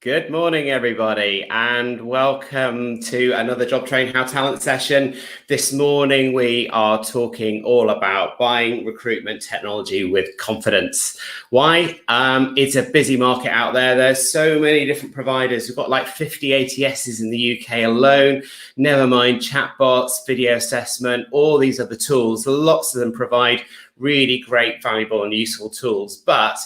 Good morning, everybody, and welcome to another Job Train How Talent session. This morning, we are talking all about buying recruitment technology with confidence. Why? It's a busy market out there. There's so many different providers. We've got like 50 ATSs in the UK alone, never mind chatbots, video assessment, all these other tools. Lots of them provide really great, valuable and useful tools, but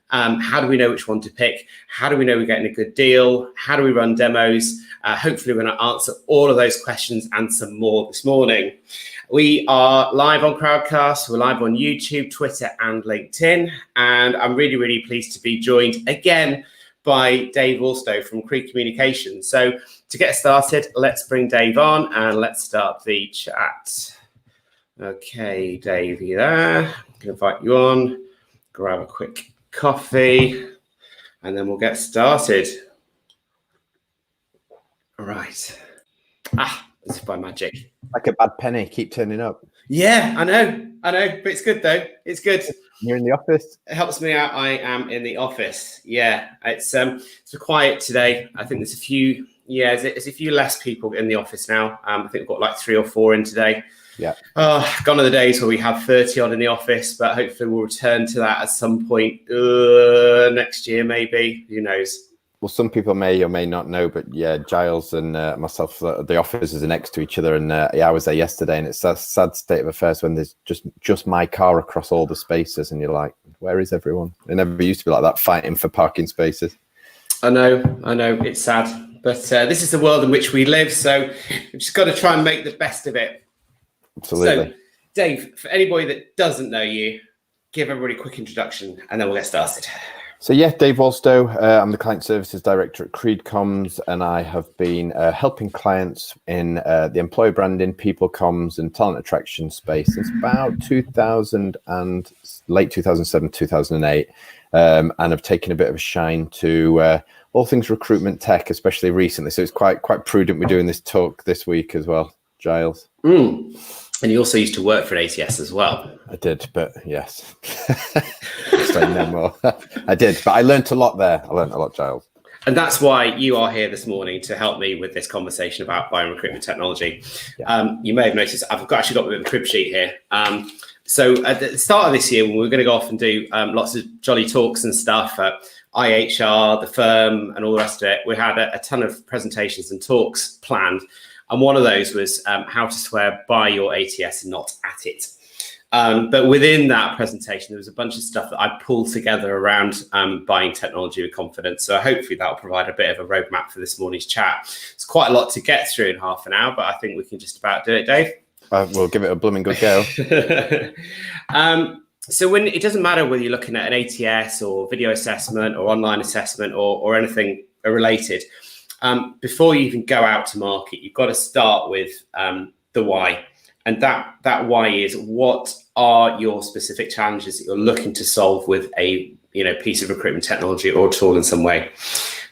how do we know which one to pick? How do we know we're getting a good deal? How do we run demos? Hopefully we're going to answer all of those questions and some more this morning. We are live on Crowdcast. We're live on YouTube, Twitter and LinkedIn. And I'm really, really pleased to be joined again by Dave Walstow from Creed Communications. So to get started, let's bring Dave on and let's start the chat. Okay, Dave, you there? I'm going to invite you on. Grab a quick coffee, and then we'll get started. All right. This is by magic. Like a bad penny, keep turning up. Yeah, I know, but it's good though. It's good. You're in the office? It helps me out. I am in the office. Yeah, it's quiet today. I think there's a few less people in the office now. I think we've got like 3 or 4 in today. Yeah. Gone are the days where we have 30 odd in the office, but hopefully we'll return to that at some point next year, maybe. Who knows? Well, some people may or may not know, but yeah, Giles and myself, the offices are next to each other, and I was there yesterday, and it's a sad state of affairs when there's just my car across all the spaces, and you're like, where is everyone? It never used to be like that, fighting for parking spaces. I know, it's sad, but this is the world in which we live, so we've just got to try and make the best of it. Absolutely. So, Dave, for anybody that doesn't know you, give everybody a quick introduction and then we'll get started. So yeah, Dave Walstow. I'm the Client Services Director at Creed Comms, and I have been helping clients in the employer branding, people comms and talent attraction space since about late 2007, 2008, and I've taken a bit of a shine to all things recruitment tech, especially recently. So it's quite prudent we're doing this talk this week as well, Giles. And you also used to work for an ATS as well. I did, but yes. Say no more. I did, but I learned a lot there. I learned a lot, Giles. And that's why you are here this morning, to help me with this conversation about buying recruitment technology. Yeah. You may have noticed I've actually got a bit of a crib sheet here. So at the start of this year, when we were going to go off and do lots of jolly talks and stuff, IHR, the firm and all the rest of it, we had a ton of presentations and talks planned. And one of those was how to swear by your ATS and not at it. But within that presentation, there was a bunch of stuff that I pulled together around buying technology with confidence. So hopefully that will provide a bit of a roadmap for this morning's chat. It's quite a lot to get through in half an hour, but I think we can just about do it, Dave. We'll give it a blooming good go. So when it doesn't matter whether you're looking at an ATS or video assessment or online assessment or anything related, before you even go out to market, you've got to start with the why. And that why is, what are your specific challenges that you're looking to solve with a piece of recruitment technology or a tool in some way?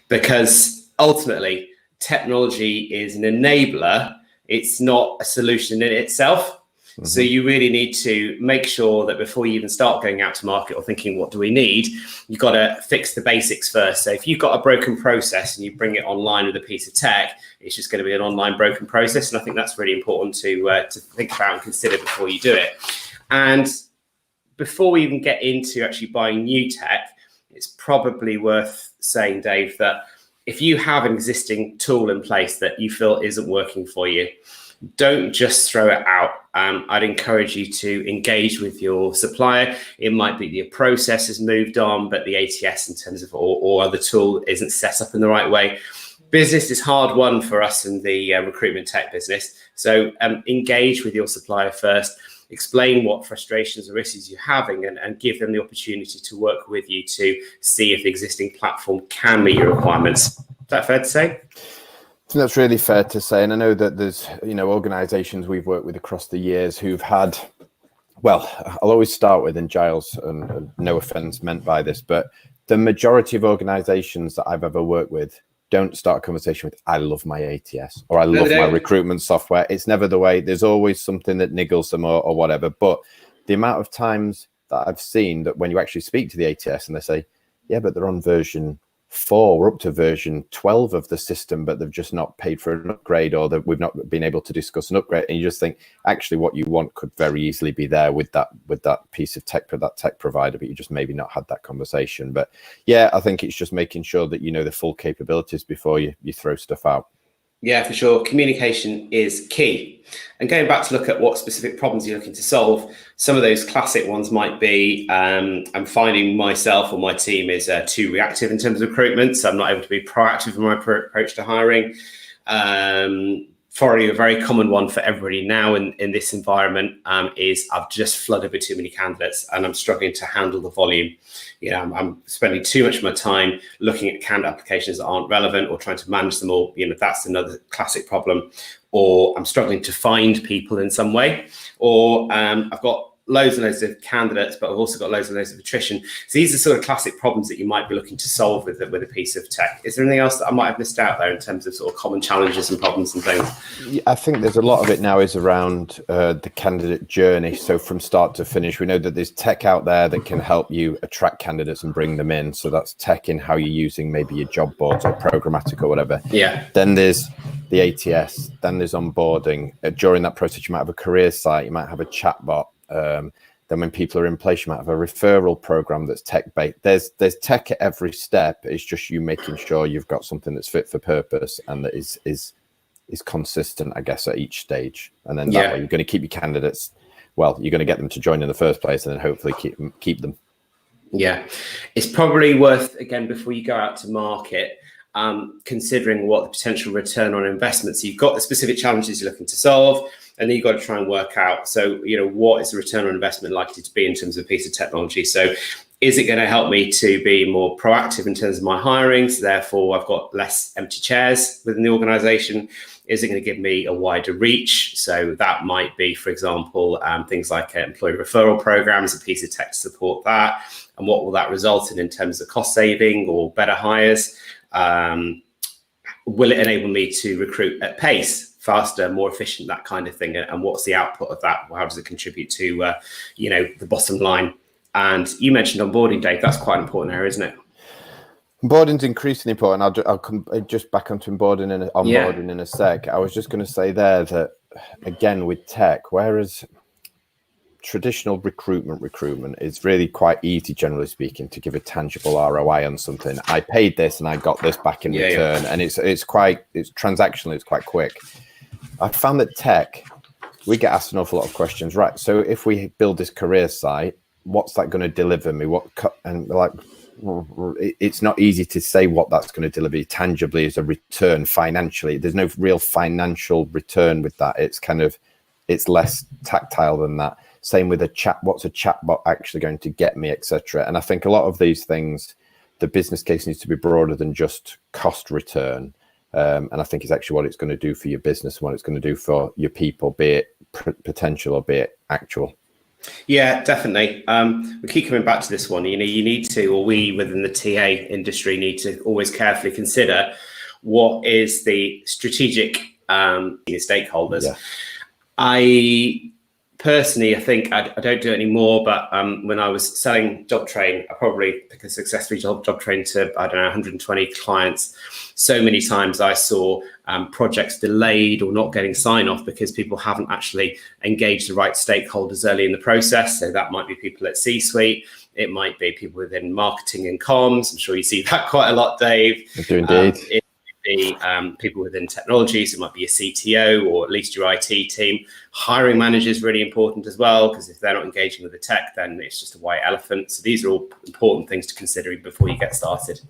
Because ultimately, technology is an enabler. It's not a solution in itself. Mm-hmm. So you really need to make sure that before you even start going out to market or thinking, what do we need? You've got to fix the basics first. So if you've got a broken process and you bring it online with a piece of tech, it's just going to be an online broken process. And I think that's really important to think about and consider before you do it. And before we even get into actually buying new tech, it's probably worth saying, Dave, that if you have an existing tool in place that you feel isn't working for you, don't just throw it out. I'd encourage you to engage with your supplier. It might be the process has moved on, but the ATS in terms of or other tool isn't set up in the right way. Business is hard won for us in the recruitment tech business. So engage with your supplier first. Explain what frustrations or issues you're having and give them the opportunity to work with you to see if the existing platform can meet your requirements. Is that fair to say? I think that's really fair to say. And I know that there's, organizations we've worked with across the years who've had, well, I'll always start with, and Giles, and no offense meant by this, but the majority of organizations that I've ever worked with don't start a conversation with, I love my ATS or I love my recruitment software. It's never the way. There's always something that niggles them or whatever. But the amount of times that I've seen that when you actually speak to the ATS and they say, yeah, but they're on version 4, we're up to version 12 of the system, but they've just not paid for an upgrade, or that we've not been able to discuss an upgrade. And you just think, actually, what you want could very easily be there with that piece of tech, for that tech provider, but you just maybe not had that conversation. But yeah, I think it's just making sure that you know the full capabilities before you throw stuff out. Yeah, for sure. Communication is key. And going back to look at what specific problems you're looking to solve, some of those classic ones might be, I'm finding myself or my team is too reactive in terms of recruitment, so I'm not able to be proactive in my approach to hiring. Probably a very common one for everybody now in this environment is I've just flooded with too many candidates and I'm struggling to handle the volume. You know, I'm spending too much of my time looking at candidate applications that aren't relevant or trying to manage them all. You know, that's another classic problem. Or I'm struggling to find people in some way. Or I've got loads and loads of candidates, but I've also got loads and loads of attrition. So these are sort of classic problems that you might be looking to solve with a piece of tech. Is there anything else that I might have missed out there in terms of sort of common challenges and problems and things? Yeah, I think there's a lot of it now is around the candidate journey. So from start to finish, we know that there's tech out there that can help you attract candidates and bring them in. So that's tech in how you're using maybe your job boards or programmatic or whatever. Yeah. Then there's the ATS, then there's onboarding. During that process, you might have a career site, you might have a chatbot. Then when people are in place, you might have a referral program that's tech-based. There's tech at every step. It's just you making sure you've got something that's fit for purpose and that is consistent, I guess, at each stage. And then that way you're going to keep your candidates. Well, you're going to get them to join in the first place, and then hopefully keep them. Yeah, it's probably worth, again, before you go out to market, considering what the potential return on investment. So you've got the specific challenges you're looking to solve, and then you've got to try and work out, so, you know, what is the return on investment likely to be in terms of a piece of technology? So is it going to help me to be more proactive in terms of my hiring? So therefore, I've got less empty chairs within the organization. Is it going to give me a wider reach? So that might be, for example, things like employee referral programs, a piece of tech to support that. And what will that result in terms of cost saving or better hires? Will it enable me to recruit at pace, faster, more efficient, that kind of thing? And what's the output of that? How does it contribute to, you know, the bottom line? And you mentioned onboarding, Dave. That's quite an important area, isn't it? Onboarding's increasingly important. I'll come just back onto onboarding in a sec. I was just going to say there that, again, with tech, whereas traditional recruitment is really quite easy, generally speaking, to give a tangible ROI on something. I paid this and I got this back in return, and it's transactional, it's quite quick. I found that tech, we get asked an awful lot of questions. Right, so if we build this career site, what's that going to deliver me? It's not easy to say what that's going to deliver tangibly as a return financially. There's no real financial return with that. It's less tactile than that. Same with a chat. What's a chatbot actually going to get me, etc. And I think a lot of these things, the business case needs to be broader than just cost return. And I think it's actually what it's going to do for your business, what it's going to do for your people, be it potential or be it actual. Yeah, definitely. We keep coming back to this one. You know, you need to, or we within the TA industry need to always carefully consider what is the strategic stakeholders. Yeah. Personally, I think I don't do it anymore, but when I was selling JobTrain, I probably took a successfully JobTrain to, 120 clients. So many times I saw projects delayed or not getting sign off because people haven't actually engaged the right stakeholders early in the process. So that might be people at C-suite. It might be people within marketing and comms. I'm sure you see that quite a lot, Dave. I do indeed. Be people within technologies. It might be a CTO or at least your IT team. Hiring manager is really important as well, because if they're not engaging with the tech, then it's just a white elephant. So these are all important things to consider before you get started.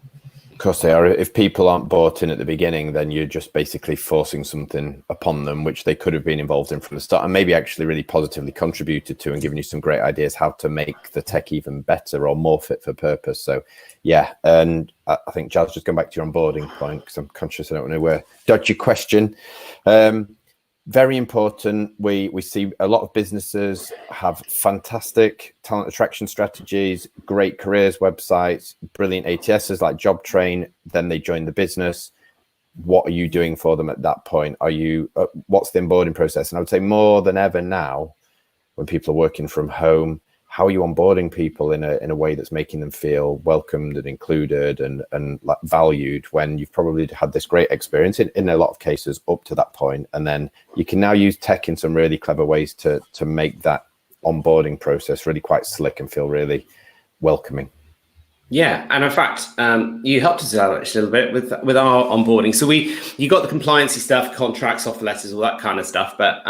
Of course they are. If people aren't bought in at the beginning, then you're just basically forcing something upon them, which they could have been involved in from the start and maybe actually really positively contributed to and given you some great ideas how to make the tech even better or more fit for purpose. So, yeah. And I think, Giles, just going back to your onboarding point, because I'm conscious I don't want to dodge your question. Very important. We see a lot of businesses have fantastic talent attraction strategies, great careers websites, brilliant ATSs like JobTrain. Then they join the business. What are you doing for them at that point? What's the onboarding process? And I would say more than ever now, when people are working from home, how are you onboarding people in a way that's making them feel welcomed and included and like valued, when you've probably had this great experience in a lot of cases up to that point, and then you can now use tech in some really clever ways to make that onboarding process really quite slick and feel really welcoming. Yeah, and in fact, you helped us out actually a little bit with our onboarding. So you got the compliancy stuff, contracts, offer letters, all that kind of stuff. But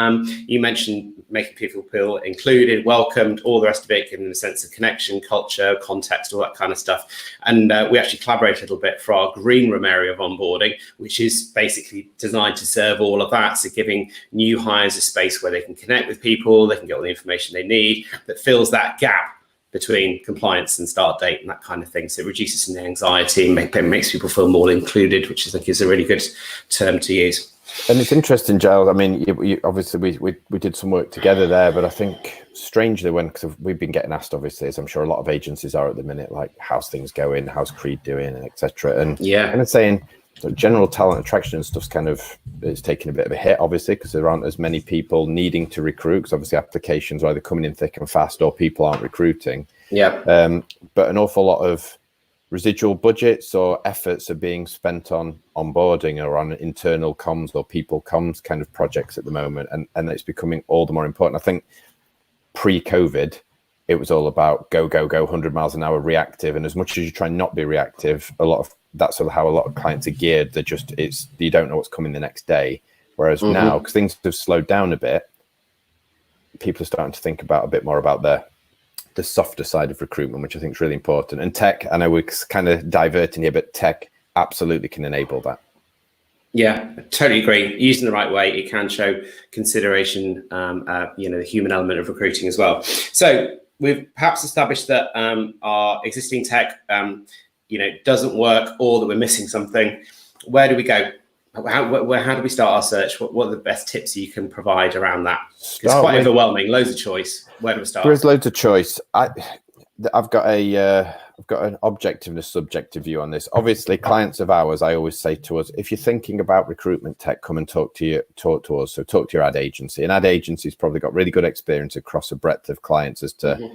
you mentioned making people feel included, welcomed, all the rest of it, giving them a sense of connection, culture, context, all that kind of stuff. And we actually collaborated a little bit for our green room area of onboarding, which is basically designed to serve all of that. So giving new hires a space where they can connect with people, they can get all the information they need, that fills that gap between compliance and start date and that kind of thing. So it reduces some of the anxiety and makes people feel more included, which I think is a really good term to use. And it's interesting, Giles. I mean, obviously we did some work together there, but I think strangely because we've been getting asked, obviously, as I'm sure a lot of agencies are at the minute, like how's things going, how's Creed doing, and etc. And kind of saying general talent attraction and stuff's kind of, it's taking a bit of a hit, obviously, because there aren't as many people needing to recruit, because obviously applications are either coming in thick and fast or people aren't recruiting. But an awful lot of residual budgets or efforts are being spent on onboarding or on internal comms or people comms kind of projects at the moment, and it's becoming all the more important. I think pre-COVID it was all about go 100 miles an hour reactive, and as much as you try not be reactive, a lot of that's sort of how a lot of clients are geared. They're just, it's, you don't know what's coming the next day. Whereas now, because things have slowed down a bit, people are starting to think about a bit more about the softer side of recruitment, which I think is really important. And tech, I know we're kind of diverting here, but tech absolutely can enable that. Yeah, I totally agree. Used in the right way, it can show consideration, the human element of recruiting as well. So we've perhaps established that our existing tech, doesn't work, or that we're missing something. Where do we go? How do we start our search? What are the best tips you can provide around that? It's quite overwhelming, loads of choice. Where do we start? There is loads of choice. I've got an objective and a subjective view on this. Obviously, clients of ours, I always say to us, if you're thinking about recruitment tech, come and talk to us. So talk to your ad agency. An ad agency's probably got really good experience across a breadth of clients as to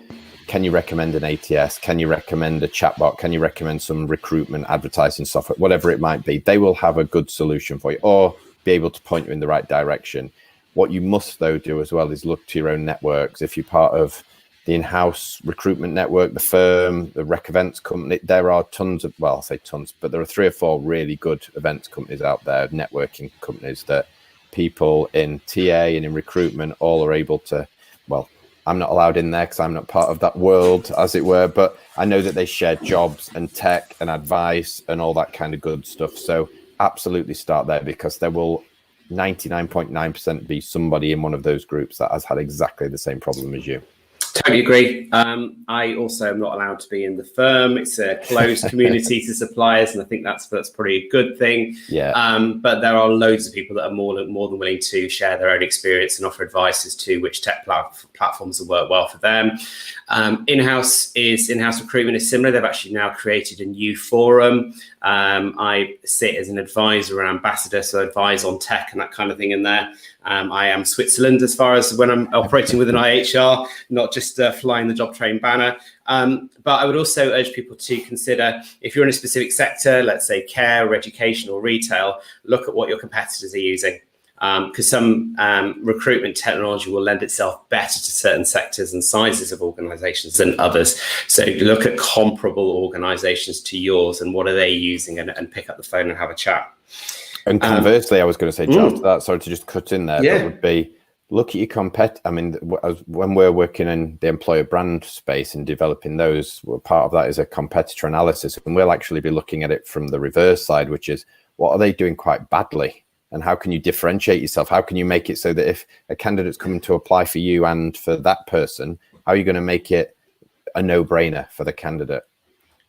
can you recommend an ATS? Can you recommend a chatbot? Can you recommend some recruitment advertising software? Whatever it might be, they will have a good solution for you or be able to point you in the right direction. What you must, though, do as well is look to your own networks. If you're part of the in-house recruitment network, the firm, the rec events company, there are tons of, well, I'll say tons, but there are 3 or 4 really good events companies out there, networking companies that people in TA and in recruitment all are able to, well, I'm not allowed in there because I'm not part of that world, as it were, but I know that they share jobs and tech and advice and all that kind of good stuff. So absolutely start there, because there will 99.9% be somebody in one of those groups that has had exactly the same problem as you. Totally agree. I also am not allowed to be in the firm. It's a closed community to suppliers, and I think that's probably a good thing. But there are loads of people that are more than willing to share their own experience and offer advice as to which tech platforms will work well for them. In-house recruitment is similar. They've actually now created a new forum. I sit as an advisor or ambassador, so advise on tech and that kind of thing in there. I am Switzerland as far as when I'm operating with an IHR, not just flying the job train banner. But I would also urge people to consider, if you're in a specific sector, let's say care or education or retail, look at what your competitors are using. Because some recruitment technology will lend itself better to certain sectors and sizes of organizations than others. So look at comparable organizations to yours and what are they using, and pick up the phone and have a chat. And conversely, I was going to say, Giles, to that, sorry to just cut in there, that would be, look at your I mean, when we're working in the employer brand space and developing those, part of that is a competitor analysis. And we'll actually be looking at it from the reverse side, which is, what are they doing quite badly? And how can you differentiate yourself? How can you make it so that if a candidate's coming to apply for you and for that person, how are you going to make it a no-brainer for the candidate?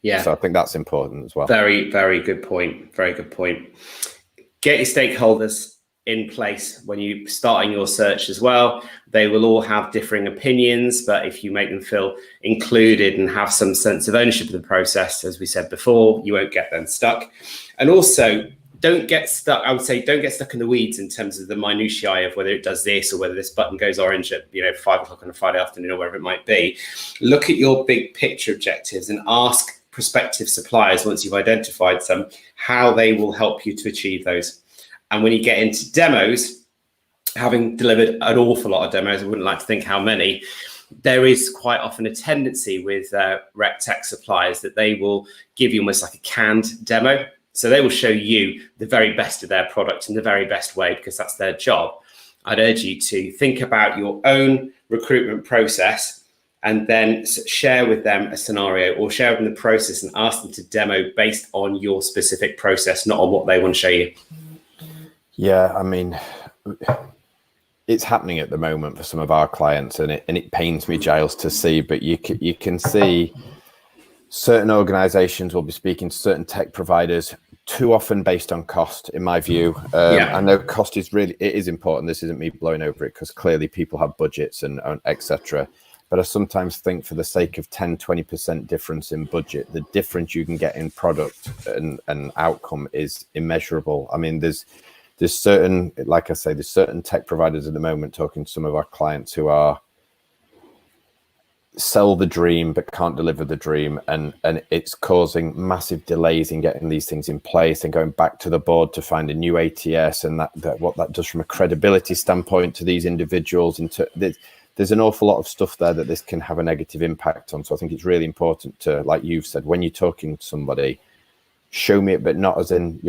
Yeah. So I think that's important as well. Very, very good point. Very good point. Get your stakeholders in place when you're starting your search as well. They will all have differing opinions, but if you make them feel included and have some sense of ownership of the process, as we said before, you won't get them stuck. And also, don't get stuck. I would say don't get stuck in the weeds in terms of the minutiae of whether it does this or whether this button goes orange at 5 o'clock on a Friday afternoon or wherever it might be. Look at your big picture objectives and ask prospective suppliers, once you've identified some, how they will help you to achieve those. And when you get into demos, having delivered an awful lot of demos, I wouldn't like to think how many, there is quite often a tendency with rec tech suppliers that they will give you almost like a canned demo. So they will show you the very best of their product in the very best way because that's their job. I'd urge you to think about your own recruitment process and then share with them a scenario or share with them the process and ask them to demo based on your specific process, not on what they want to show you. Yeah, I mean, it's happening at the moment for some of our clients, and it pains me, Giles, to see, but you can see certain organizations will be speaking to certain tech providers too often based on cost, in my view. I know cost is important. This isn't me blowing over it because clearly people have budgets and etc. But I sometimes think for the sake of 10-20% difference in budget, the difference you can get in product and outcome is immeasurable. I mean, there's certain, like I say, there's certain tech providers at the moment, talking to some of our clients who are sell the dream but can't deliver the dream, and it's causing massive delays in getting these things in place and going back to the board to find a new ATS, and that what that does from a credibility standpoint to these individuals. There's an awful lot of stuff there that this can have a negative impact on. So I think it's really important to, like you've said, when you're talking to somebody, show me it, but not as in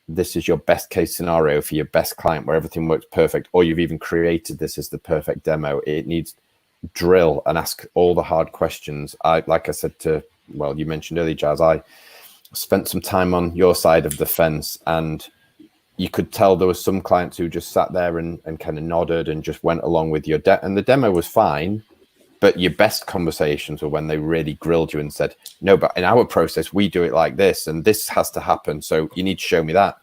this is your best case scenario for your best client where everything works perfect, or you've even created this as the perfect demo. It needs drill and ask all the hard questions. Like I said you mentioned earlier, Giles, I spent some time on your side of the fence, and you could tell there was some clients who just sat there and kind of nodded and just went along with your and the demo was fine, but your best conversations were when they really grilled you and said, no, but in our process, we do it like this, and this has to happen. So you need to show me that.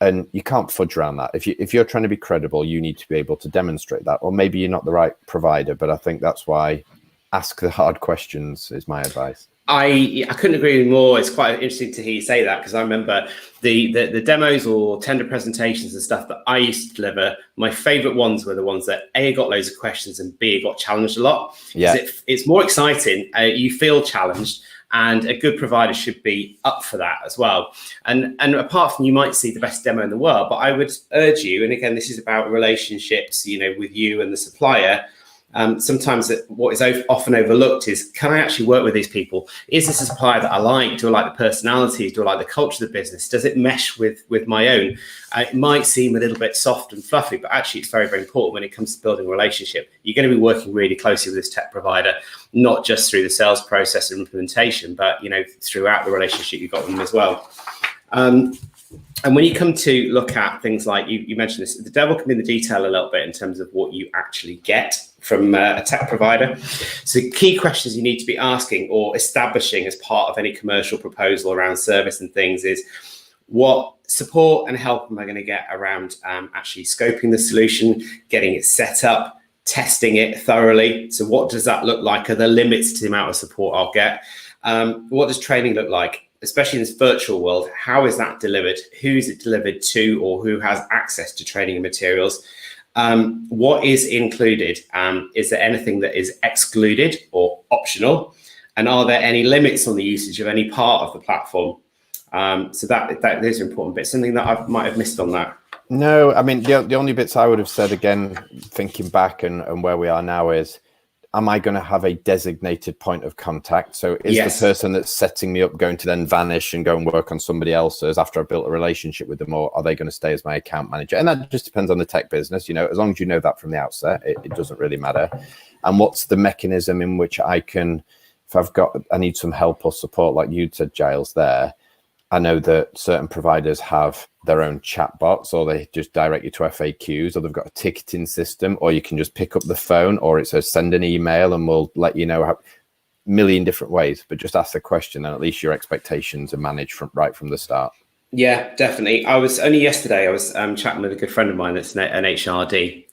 And you can't fudge around that. If you're trying to be credible, you need to be able to demonstrate that. Or maybe you're not the right provider, but I think that's why ask the hard questions is my advice. I couldn't agree more. It's quite interesting to hear you say that, because I remember the demos or tender presentations and stuff that I used to deliver. My favorite ones were the ones that A, got loads of questions, and B, got challenged a lot. Yeah, it's more exciting. You feel challenged, and a good provider should be up for that as well. And apart from, you might see the best demo in the world, but I would urge you, and again, this is about relationships, with you and the supplier. Sometimes what is often overlooked is, can I actually work with these people? Is this a supplier that I like? Do I like the personalities? Do I like the culture of the business? Does it mesh with my own? It might seem a little bit soft and fluffy, but actually it's very, very important when it comes to building a relationship. You're going to be working really closely with this tech provider, not just through the sales process and implementation, but throughout the relationship you've got with them as well. And when you come to look at things like, you mentioned this, the devil can be in the detail a little bit in terms of what you actually get from a tech provider. So key questions you need to be asking or establishing as part of any commercial proposal around service and things is, what support and help am I going to get around actually scoping the solution, getting it set up, testing it thoroughly? So what does that look like? Are there limits to the amount of support I'll get? What does training look like? Especially in this virtual world, how is that delivered? Who is it delivered to, or who has access to training and materials? What is included? Is there anything that is excluded or optional? And are there any limits on the usage of any part of the platform? So that those are important bits. Something that I might have missed on that. No, I mean, the only bits I would have said, again, thinking back and where we are now, is, am I going to have a designated point of contact? So is the person that's setting me up going to then vanish and go and work on somebody else's after I've built a relationship with them, or are they going to stay as my account manager? And that just depends on the tech business. As long as you know that from the outset, it doesn't really matter. And what's the mechanism in which I can, if I need some help or support, like you said, Giles, there, I know that certain providers have their own chat bots, or they just direct you to FAQs, or they've got a ticketing system, or you can just pick up the phone, or it says send an email and we'll let you know a million different ways. But just ask the question, and at least your expectations are managed right from the start. Yeah, definitely. Only yesterday I was chatting with a good friend of mine that's an HRD,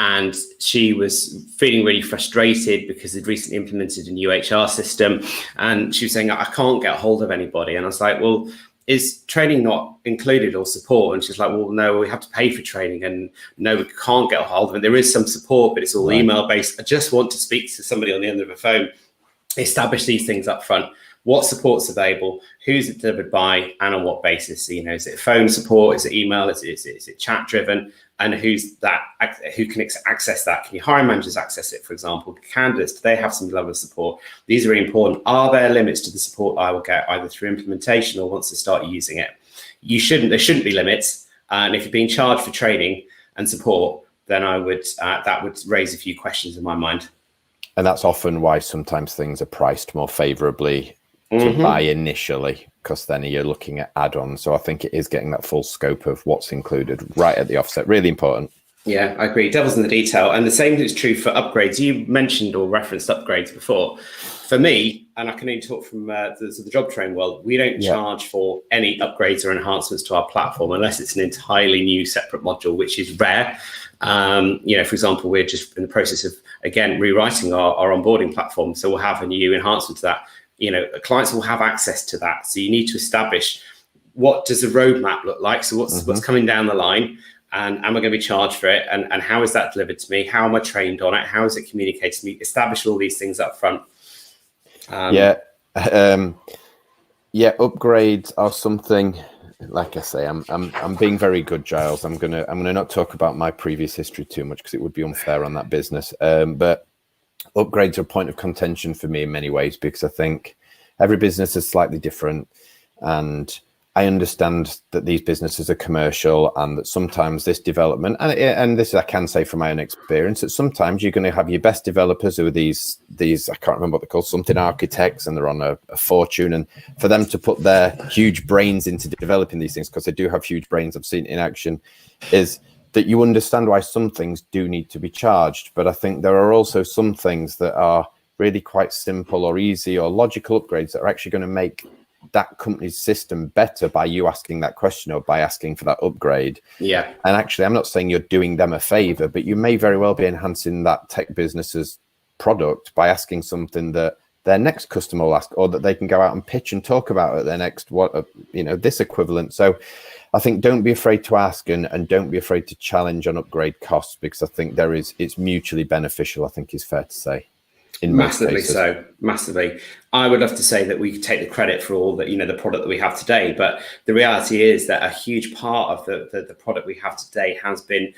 and she was feeling really frustrated because they'd recently implemented a new HR system, and she was saying, I can't get hold of anybody. And I was like, well, is training not included or support? And she's like, well, no, we have to pay for training, and no, we can't get a hold of it. There is some support, but it's all email based. I just want to speak to somebody on the end of a phone. Establish these things up front. What support's available? Who's it delivered by? And on what basis? Is it phone support? Is it email? Is it chat driven? And who can access that? Can your hiring managers access it, for example? Candidates, do they have some level of support? These are important. Are there limits to the support I will get either through implementation or once they start using it? There shouldn't be limits. And if you're being charged for training and support, then that would raise a few questions in my mind. And that's often why sometimes things are priced more favorably to buy initially, because then you're looking at add-ons. So I think it is getting that full scope of what's included right at the offset. Really important. Yeah, I agree. Devil's in the detail. And the same is true for upgrades. You mentioned or referenced upgrades before. For me, and I can only talk from the job training world, we don't charge for any upgrades or enhancements to our platform unless it's an entirely new separate module, which is rare. For example, we're just in the process of, again, rewriting our onboarding platform. So we'll have a new enhancement to that. Clients will have access to that. So you need to establish, what does the roadmap look like? So what's coming down the line, and am I going to be charged for it? And how is that delivered to me? How am I trained on it? How is it communicated to me? Establish all these things up front. Upgrades are something, like I say, I'm being very good, Giles. I'm gonna not talk about my previous history too much because it would be unfair on that business. But upgrades are a point of contention for me in many ways, because I think every business is slightly different, and I understand that these businesses are commercial, and that sometimes this development, and this I can say from my own experience, that sometimes you're going to have your best developers who are these I can't remember what they're called, something architects, and they're on a fortune, and for them to put their huge brains into developing these things, because they do have huge brains, I've seen it in action, is that you understand why some things do need to be charged. But I think there are also some things that are really quite simple or easy or logical upgrades that are actually going to make that company's system better by you asking that question or by asking for that upgrade. Yeah. And actually, I'm not saying you're doing them a favor, but you may very well be enhancing that tech business's product by asking something that their next customer will ask, or that they can go out and pitch and talk about at their next, this equivalent. So I think don't be afraid to ask, and don't be afraid to challenge on upgrade costs, because I think it's mutually beneficial, I think is fair to say. Massively so, massively. I would love to say that we could take the credit for all that, the product that we have today, but the reality is that a huge part of the product we have today has been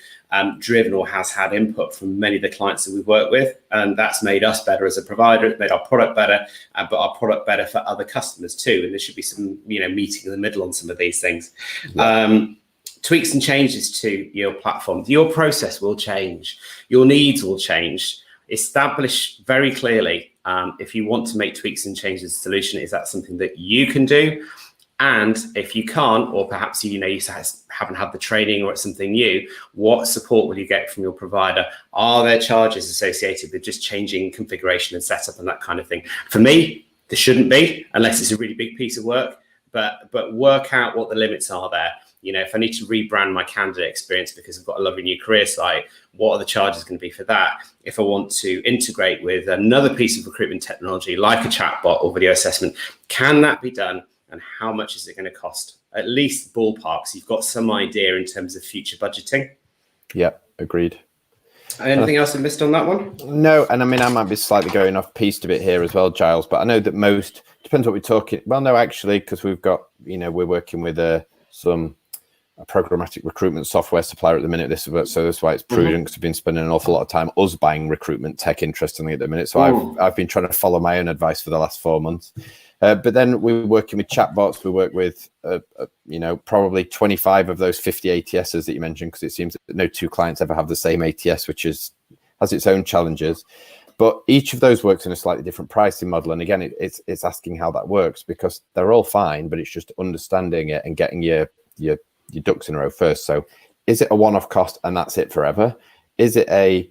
driven or has had input from many of the clients that we've worked with, and that's made us better as a provider. It's made our product better, but our product better for other customers too. And there should be some, meeting in the middle on some of these things. Yeah. Tweaks and changes to your platform. Your process will change. Your needs will change. Establish very clearly if you want to make tweaks and changes to the solution, is that something that you can do? And if you can't, or perhaps you haven't had the training or it's something new, what support will you get from your provider? Are there charges associated with just changing configuration and setup and that kind of thing? For me, there shouldn't be, unless it's a really big piece of work, but work out what the limits are there. If I need to rebrand my candidate experience because I've got a lovely new career site, what are the charges going to be for that? If I want to integrate with another piece of recruitment technology, like a chatbot or video assessment, can that be done? And how much is it going to cost? At least ballpark, so you've got some idea in terms of future budgeting. Yeah, agreed. Anything else I missed on that one? No, and I mean, I might be slightly going off piece a bit here as well, Giles, but I know that most, depends what we're talking. Well, no, actually, because we've got, we're working with some programmatic recruitment software supplier at the minute. So that's why it's prudent, because we've been spending an awful lot of time us buying recruitment tech, interestingly, at the minute. So I've been trying to follow my own advice for the last 4 months. But then we're working with chatbots. We work with, probably 25 of those 50 ATSs that you mentioned, because it seems that no two clients ever have the same ATS, which has its own challenges. But each of those works in a slightly different pricing model. And again, it's asking how that works, because they're all fine, but it's just understanding it and getting your ducks in a row first. So is it a one-off cost and that's it forever? Is it a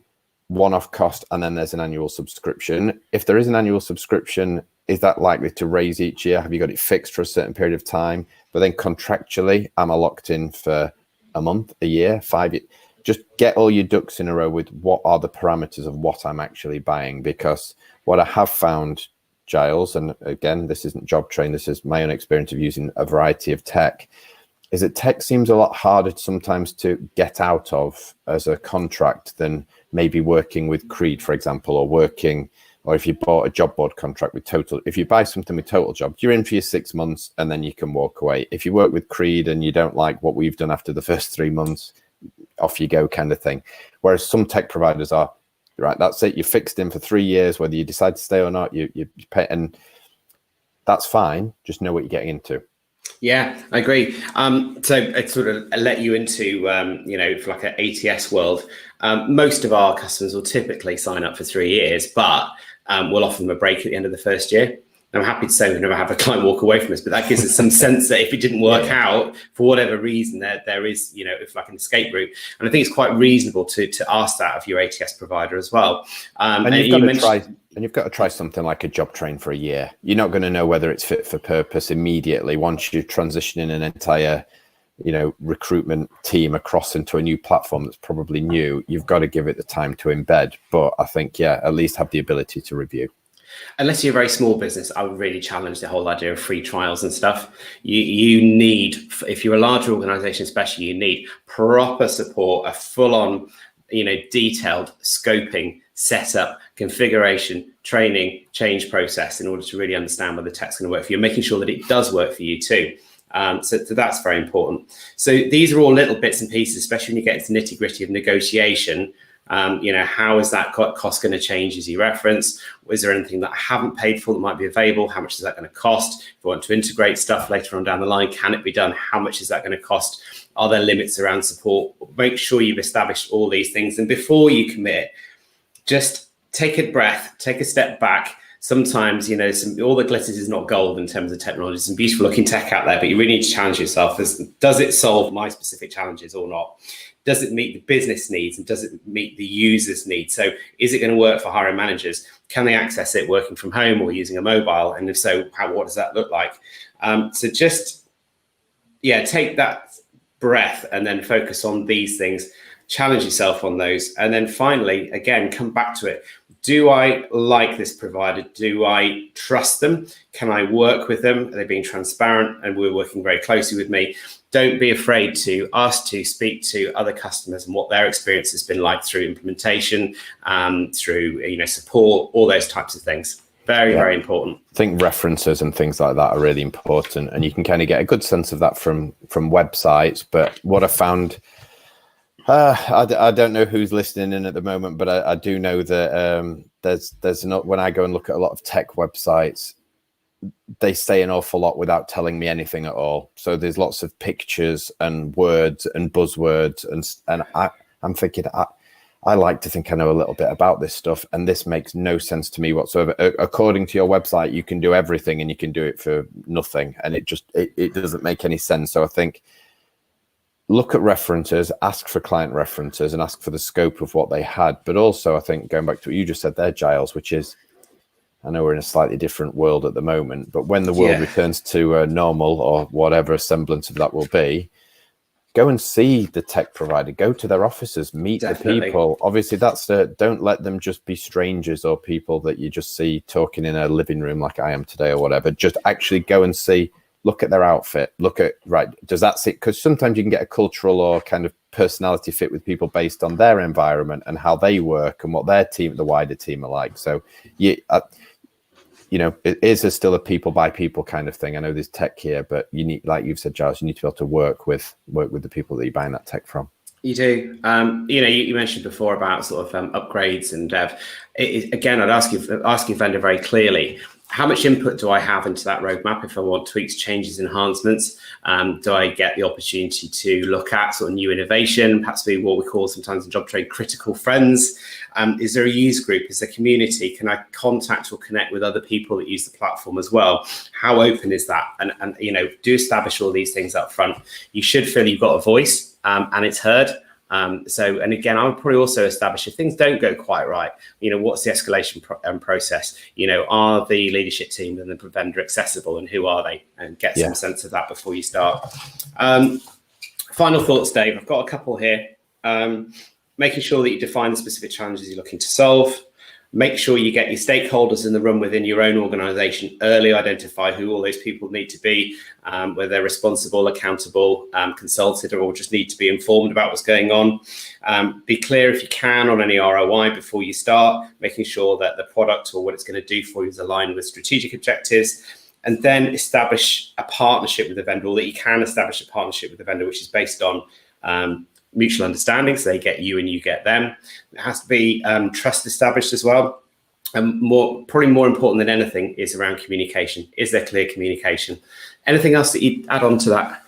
one-off cost and then there's an annual subscription? If there is an annual subscription, is that likely to raise each year? Have you got it fixed for a certain period of time? But then contractually, am I locked in for a month, a year, 5 years? Just get all your ducks in a row with what are the parameters of what I'm actually buying. Because what I have found, Giles, and again, this isn't job train, this is my own experience of using a variety of tech, is that tech seems a lot harder sometimes to get out of as a contract than maybe working with Creed, for example, or if you bought a job board contract with Total. If you buy something with Total Jobs, you're in for your 6 months and then you can walk away. If you work with Creed and you don't like what we've done after the first 3 months, off you go, kind of thing. Whereas some tech providers are, right, that's it, you're fixed in for 3 years, whether you decide to stay or not, you pay, and that's fine. Just know what you're getting into. Yeah, I agree. So it sort of let you into, for like an ATS world. Most of our customers will typically sign up for 3 years, but we'll offer them a break at the end of the first year. I'm happy to say we never have a client walk away from us, but that gives us some sense that if it didn't work out for whatever reason, there is, if like an escape route. And I think it's quite reasonable to ask that of your ATS provider as well. And you've got to try something like a job train for a year. You're not going to know whether it's fit for purpose immediately. Once you're transitioning an entire, recruitment team across into a new platform that's probably new, you've got to give it the time to embed. But I think, at least have the ability to review. Unless you're a very small business, I would really challenge the whole idea of free trials and stuff. You need, if you're a larger organization, especially, you need proper support, a full-on, detailed scoping, setup, configuration, training, change process in order to really understand whether the tech's going to work for you, making sure that it does work for you too. So that's very important. So these are all little bits and pieces, especially when you get into nitty gritty of negotiation. How is that cost going to change as you reference? Is there anything that I haven't paid for that might be available? How much is that going to cost? If you want to integrate stuff later on down the line, can it be done? How much is that going to cost? Are there limits around support? Make sure you've established all these things. And before you commit, just take a breath, take a step back. Sometimes, all the glitters is not gold in terms of technology. Some beautiful looking tech out there, but you really need to challenge yourself. Does it solve my specific challenges or not? Does it meet the business needs and does it meet the user's needs? So is it going to work for hiring managers? Can they access it working from home or using a mobile? And if so, what does that look like? So just, take that breath and then focus on these things, challenge yourself on those. And then finally, again, come back to it. Do I like this provider? Do I trust them? Can I work with them? Are they being transparent? And we're working very closely with me. Don't be afraid to ask to speak to other customers and what their experience has been like through implementation, through support, all those types of things. Very, very important. I think references and things like that are really important, and you can kind of get a good sense of that from websites. But what I found, I don't know who's listening in at the moment, but I do know that there's not, when I go and look at a lot of tech websites, they say an awful lot without telling me anything at all. So there's lots of pictures and words and buzzwords, and I'm thinking, I like to think I know a little bit about this stuff, and this makes no sense to me whatsoever. According to your website, you can do everything and you can do it for nothing, and it doesn't make any sense. So I think look at references, ask for client references, and ask for the scope of what they had. But also, I think, going back to what you just said there, Giles, which is, I know we're in a slightly different world at the moment, but when the world returns to normal, or whatever semblance of that will be, go and see the tech provider, go to their offices, meet the people. Obviously, don't let them just be strangers or people that you just see talking in a living room like I am today or whatever. Just actually go and see, look at their outfit, does that sit? Because sometimes you can get a cultural or kind of personality fit with people based on their environment and how they work and what their team, the wider team, are like. So it is still a people by people kind of thing. I know there's tech here, but you need, like you've said, Giles, you need to be able to work with the people that you're buying that tech from. You do. You mentioned before about sort of upgrades and dev. Again, I'd ask your vendor very clearly, how much input do I have into that roadmap if I want tweaks, changes, enhancements? Do I get the opportunity to look at sort of new innovation, perhaps be what we call sometimes in job trade critical friends? Is there a user group? Is there community? Can I contact or connect with other people that use the platform as well? How open is that? And do establish all these things up front. You should feel you've got a voice and it's heard. And again, I would probably also establish, if things don't go quite right, what's the escalation process? Are the leadership team and the vendor accessible, and who are they? And get some sense of that before you start. Final thoughts, Dave. I've got a couple here. Making sure that you define the specific challenges you're looking to solve. Make sure you get your stakeholders in the room within your own organization early, identify who all those people need to be, whether they're responsible, accountable, consulted, or just need to be informed about what's going on. Be clear if you can on any ROI before you start, making sure that the product or what it's going to do for you is aligned with strategic objectives. And then establish a partnership with the vendor, or that you can establish a partnership with the vendor, which is based on mutual understanding, so they get you and you get them. It has to be trust established as well. And probably more important than anything is around communication. Is there clear communication? Anything else that you'd add on to that?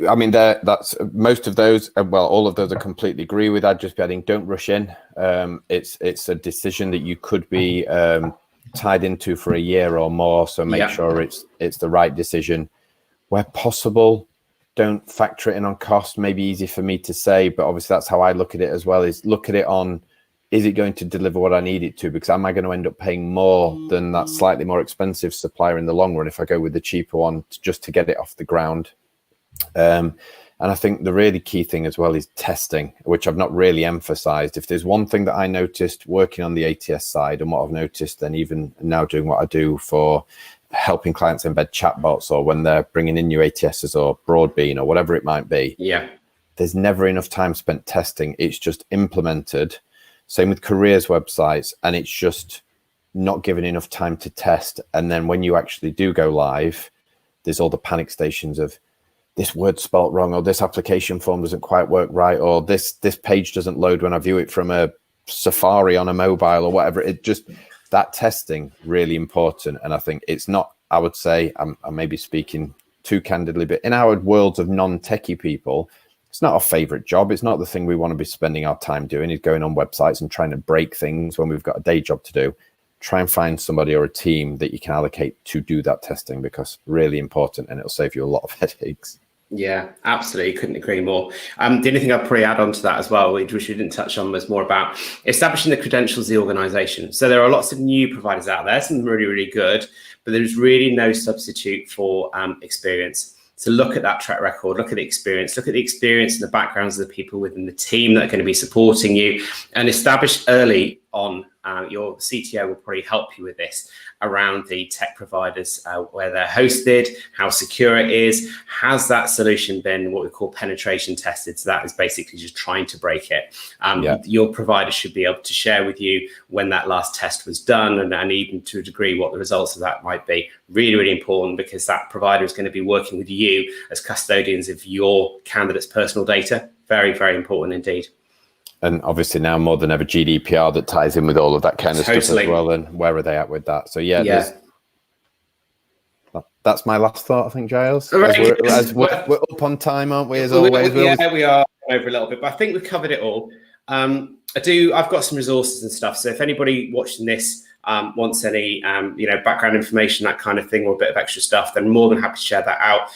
I mean, that's most of those. Well, all of those I completely agree with. I'd just be adding, don't rush in. It's a decision that you could be tied into for a year or more. So make sure it's the right decision. Where possible, don't factor it in on cost. Maybe easy for me to say, but obviously that's how I look at it as well, is look at it on, is it going to deliver what I need it to? Because am I going to end up paying more than that slightly more expensive supplier in the long run if I go with the cheaper one just to get it off the ground? And I think the really key thing as well is testing, which I've not really emphasized. If there's one thing that I noticed working on the ATS side, and what I've noticed then even now doing what I do for helping clients embed chatbots, or when they're bringing in new ATSs or Broadbean or whatever it might be, there's never enough time spent testing. It's just implemented. Same with careers websites, and it's just not given enough time to test. And then when you actually do go live, there's all the panic stations of this word spelt wrong, or this application form doesn't quite work right, or this page doesn't load when I view it from a Safari on a mobile or whatever. It just, that testing really important. And I think it's not, I would say, I may be speaking too candidly, but in our worlds of non-techie people, it's not our favorite job. It's not the thing we want to be spending our time doing, is going on websites and trying to break things when we've got a day job to do. Try and find somebody or a team that you can allocate to do that testing, because really important, and it'll save you a lot of headaches. Yeah, absolutely. Couldn't agree more. The only thing I'd probably add on to that as well, which we didn't touch on, was more about establishing the credentials of the organization. So there are lots of new providers out there, some really, really good, but there's really no substitute for experience. So look at that track record, look at the experience and the backgrounds of the people within the team that are going to be supporting you, and establish early on. Your CTO will probably help you with this around the tech providers, where they're hosted, how secure it is. Has that solution been what we call penetration tested? So that is basically just trying to break it. Your provider should be able to share with you when that last test was done, and even to a degree what the results of that might be. Really, really important, because that provider is going to be working with you as custodians of your candidate's personal data. Very, very important indeed. And obviously now more than ever, GDPR that ties in with all of that kind of stuff as well. And where are they at with that? So that's my last thought, I think, Giles. Right. We're up on time, aren't we? As always. We are over a little bit, but I think we've covered it all. I've got some resources and stuff. So if anybody watching this wants any background information, that kind of thing, or a bit of extra stuff, then more than happy to share that out.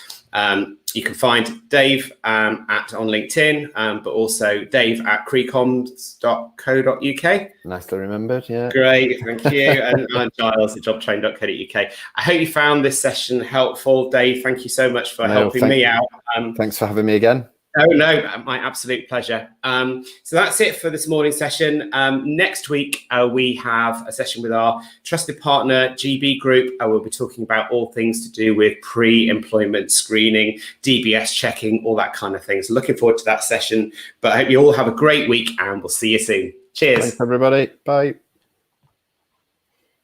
You can find Dave on LinkedIn, but also Dave at crecoms.co.uk. Nicely remembered, yeah. Great, thank you. And Giles at jobtrain.co.uk. I hope you found this session helpful. Dave, thank you so much for helping me out. Thanks for having me again. No, my absolute pleasure. So that's it for this morning session. Next week, we have a session with our trusted partner, GB Group. We'll be talking about all things to do with pre-employment screening, DBS checking, all that kind of thing. So looking forward to that session. But I hope you all have a great week, and we'll see you soon. Cheers. Thanks, everybody. Bye.